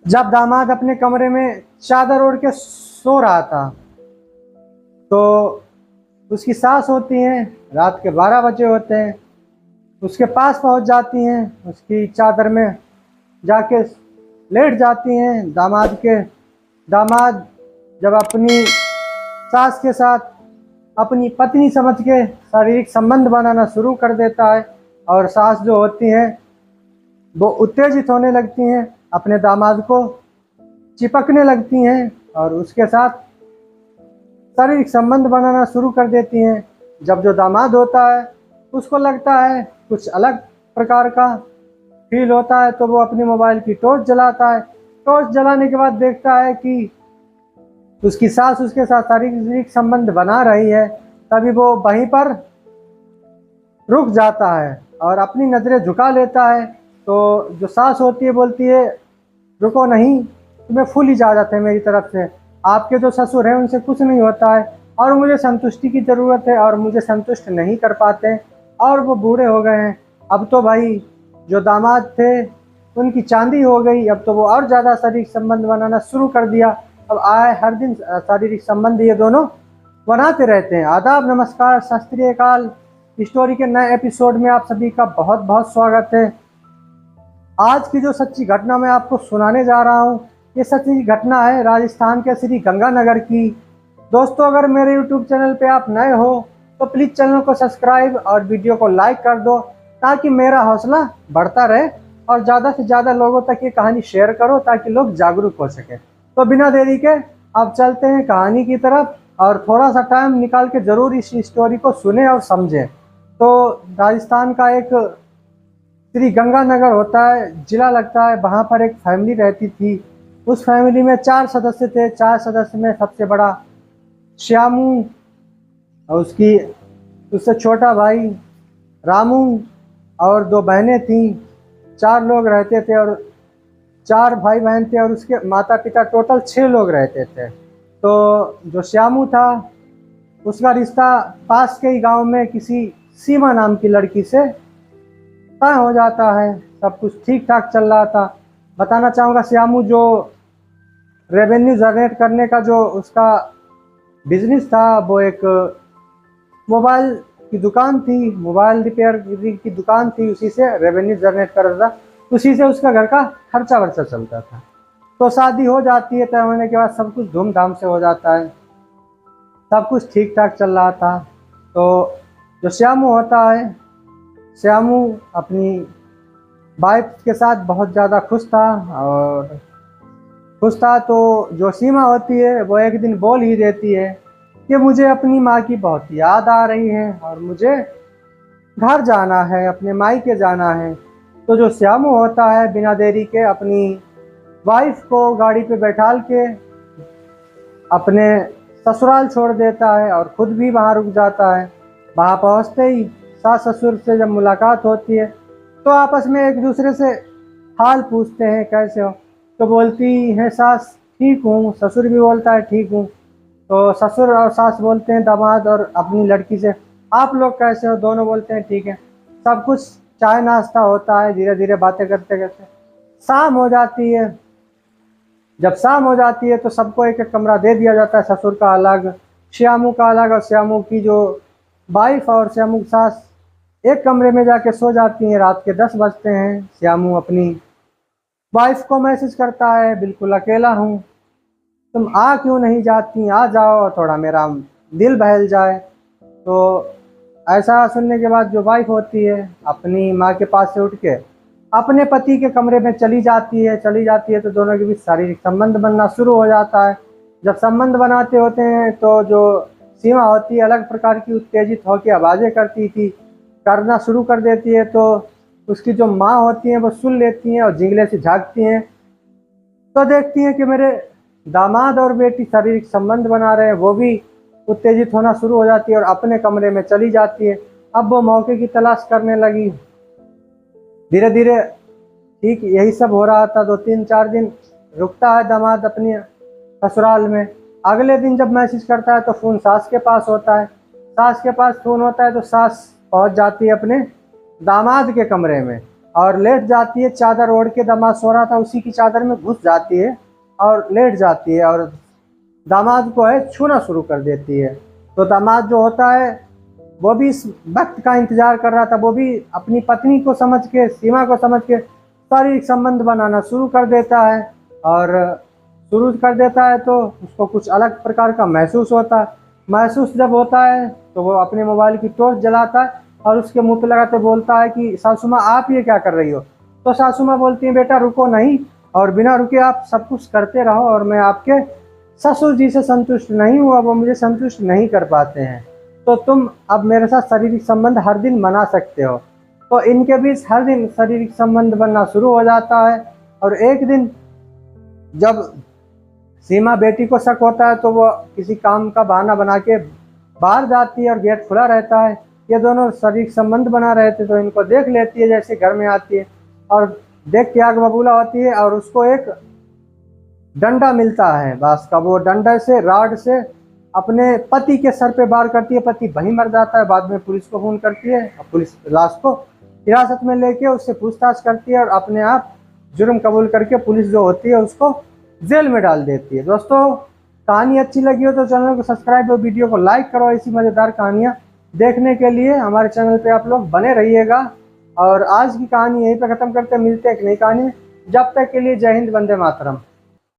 जब दामाद अपने कमरे में चादर ओढ़ के सो रहा था तो उसकी सास होती हैं, रात के 12 बजे होते हैं, उसके पास पहुंच जाती हैं, उसकी चादर में जाके लेट जाती हैं। दामाद जब अपनी सास के साथ अपनी पत्नी समझ के शारीरिक संबंध बनाना शुरू कर देता है और सास जो होती हैं वो उत्तेजित होने लगती हैं, अपने दामाद को चिपकने लगती हैं और उसके साथ शारीरिक संबंध बनाना शुरू कर देती हैं। जब जो दामाद होता है उसको लगता है कुछ अलग प्रकार का फील होता है तो वो अपनी मोबाइल की टॉर्च जलाता है। टॉर्च जलाने के बाद देखता है कि उसकी सास उसके साथ शारीरिक संबंध बना रही है। तभी वो वहीं पर रुक जाता है और अपनी नज़रें झुका लेता है। तो जो सास होती है बोलती है, रुको नहीं, तुम्हें फुल इजाज़त है मेरी तरफ से, आपके जो ससुर हैं उनसे कुछ नहीं होता है और मुझे संतुष्टि की ज़रूरत है और मुझे संतुष्ट नहीं कर पाते और वो बूढ़े हो गए हैं। अब तो भाई जो दामाद थे उनकी चांदी हो गई, अब तो वो और ज़्यादा शारीरिक संबंध बनाना शुरू कर दिया। अब आए हर दिन शारीरिक संबंध ये दोनों बनाते रहते हैं। आदाब, नमस्कार, सत श्री अकाल। स्टोरी के नए एपिसोड में आप सभी का बहुत बहुत स्वागत है। आज की जो सच्ची घटना मैं आपको सुनाने जा रहा हूँ, ये सच्ची घटना है राजस्थान के श्री गंगानगर की। दोस्तों, अगर मेरे यूट्यूब चैनल पे आप नए हो तो प्लीज़ चैनल को सब्सक्राइब और वीडियो को लाइक कर दो ताकि मेरा हौसला बढ़ता रहे और ज़्यादा से ज़्यादा लोगों तक ये कहानी शेयर करो ताकि लोग जागरूक हो सके। तो बिना देरी के अब चलते हैं कहानी की तरफ और थोड़ा सा टाइम निकाल के ज़रूर इस स्टोरी को सुने और समझें। तो राजस्थान का एक श्री गंगानगर होता है, जिला लगता है, वहाँ पर एक फैमिली रहती थी। उस फैमिली में 4 सदस्य थे। 4 सदस्य में सबसे बड़ा श्यामू और उससे छोटा भाई रामू और 2 बहनें थीं। 4 लोग रहते थे और 4 भाई बहन थे और उसके माता पिता, टोटल 6 लोग रहते थे। तो जो श्यामू था उसका रिश्ता पास के ही गांव में किसी सीमा नाम की लड़की से तय हो जाता है। सब कुछ ठीक ठाक चल रहा था। बताना चाहूँगा, श्यामू जो रेवेन्यू जनरेट करने का जो उसका बिजनेस था वो एक मोबाइल की दुकान थी, मोबाइल रिपेयर की दुकान थी, उसी से रेवेन्यू जनरेट कर रहा था, उसी से उसका घर का खर्चा वर्चा चलता था। तो शादी हो जाती है, तय होने के बाद सब कुछ धूमधाम से हो जाता है, सब कुछ ठीक ठाक चल रहा था। तो जो श्यामू होता है, श्यामू अपनी वाइफ के साथ बहुत ज़्यादा खुश था। तो जो सीमा होती है वो एक दिन बोल ही देती है कि मुझे अपनी माँ की बहुत याद आ रही है और मुझे घर जाना है, अपने मायके जाना है। तो जो श्यामू होता है बिना देरी के अपनी वाइफ को गाड़ी पे बैठाल के अपने ससुराल छोड़ देता है और खुद भी वहाँ रुक जाता है। वहाँ पहुँचते ही सास ससुर से जब मुलाकात होती है तो आपस में एक दूसरे से हाल पूछते हैं, कैसे हो? तो बोलती है सास, ठीक हूँ। ससुर भी बोलता है, ठीक हूँ। तो ससुर और सास बोलते हैं, दामाद और अपनी लड़की से, आप लोग कैसे हो? दोनों बोलते हैं, ठीक है। सब कुछ चाय नाश्ता होता है, धीरे धीरे बातें करते करते शाम हो जाती है। जब शाम हो जाती है तो सबको एक एक कमरा दे दिया जाता है, ससुर का अलग, श्यामू का अलग, और श्यामू की जो वाइफ और श्यामू की सास एक कमरे में जाके सो जाती हैं। रात के 10 बजते हैं। श्यामू अपनी वाइफ को मैसेज करता है, बिल्कुल अकेला हूँ, तुम आ क्यों नहीं जाती, आ जाओ, थोड़ा मेरा दिल बहल जाए। तो ऐसा सुनने के बाद जो वाइफ होती है अपनी माँ के पास से उठ के अपने पति के कमरे में चली जाती है तो दोनों के बीच शारीरिक संबंध बनना शुरू हो जाता है। जब संबंध बनाते होते हैं तो जो सीमा होती है अलग प्रकार की उत्तेजित होकर आवाज़ें करना शुरू कर देती है। तो उसकी जो माँ होती हैं वो सुन लेती हैं और जिंगले से झाँकती हैं तो देखती हैं कि मेरे दामाद और बेटी शारीरिक संबंध बना रहे हैं। वो भी उत्तेजित होना शुरू हो जाती है और अपने कमरे में चली जाती है। अब वो मौके की तलाश करने लगी। धीरे धीरे ठीक यही सब हो रहा था। 2-3-4 दिन रुकता है दामाद अपनी ससुराल में। अगले दिन जब मैसेज करता है तो फ़ोन सास के पास होता है। सास के पास फ़ोन होता है तो सास पहुंच जाती है अपने दामाद के कमरे में और लेट जाती है, चादर ओढ़ के दामाद सो रहा था उसी की चादर में घुस जाती है और लेट जाती है और दामाद को है छूना शुरू कर देती है। तो दामाद जो होता है वो भी इस वक्त का इंतजार कर रहा था, वो भी अपनी पत्नी को समझ के, सीमा को समझ के शारीरिक संबंध बनाना शुरू कर देता है। और शुरू कर देता है तो उसको कुछ अलग प्रकार का महसूस होता है। महसूस जब होता है तो वो अपने मोबाइल की टॉर्च जलाता है और उसके मुंह पे लगाते बोलता है कि सासू माँ आप ये क्या कर रही हो। तो सासू माँ बोलती है बेटा रुको नहीं, और बिना रुके आप सब कुछ करते रहो, और मैं आपके ससुर जी से संतुष्ट नहीं हुआ, वो मुझे संतुष्ट नहीं कर पाते हैं, तो तुम अब मेरे साथ शारीरिक संबंध हर दिन बना सकते हो। तो इनके बीच हर दिन शारीरिक संबंध बनना शुरू हो जाता है। और एक दिन जब सीमा बेटी को शक होता है तो वो किसी काम का बहाना बना के बाहर जाती है और गेट खुला रहता है। ये दोनों शारीरिक संबंध बना रहे थे तो इनको देख लेती है, जैसे घर में आती है और देख के आग बबूला होती है और उसको एक डंडा मिलता है बांस का। वो डंडे से, राड से अपने पति के सर पे वार करती है, पति वहीं मर जाता है। बाद में पुलिस को फोन करती है और पुलिस लाश को हिरासत में लेके उससे पूछताछ करती है और अपने आप जुर्म कबूल करके पुलिस जो होती है उसको जेल में डाल देती है। दोस्तों कहानी अच्छी लगी हो तो चैनल को सब्सक्राइब और वीडियो को लाइक करो। ऐसी मज़ेदार कहानियाँ देखने के लिए हमारे चैनल पे आप लोग बने रहिएगा। और आज की कहानी यहीं पे ख़त्म करते, मिलते हैं एक नई कहानी में। जब तक के लिए जय हिंद, वंदे मातरम।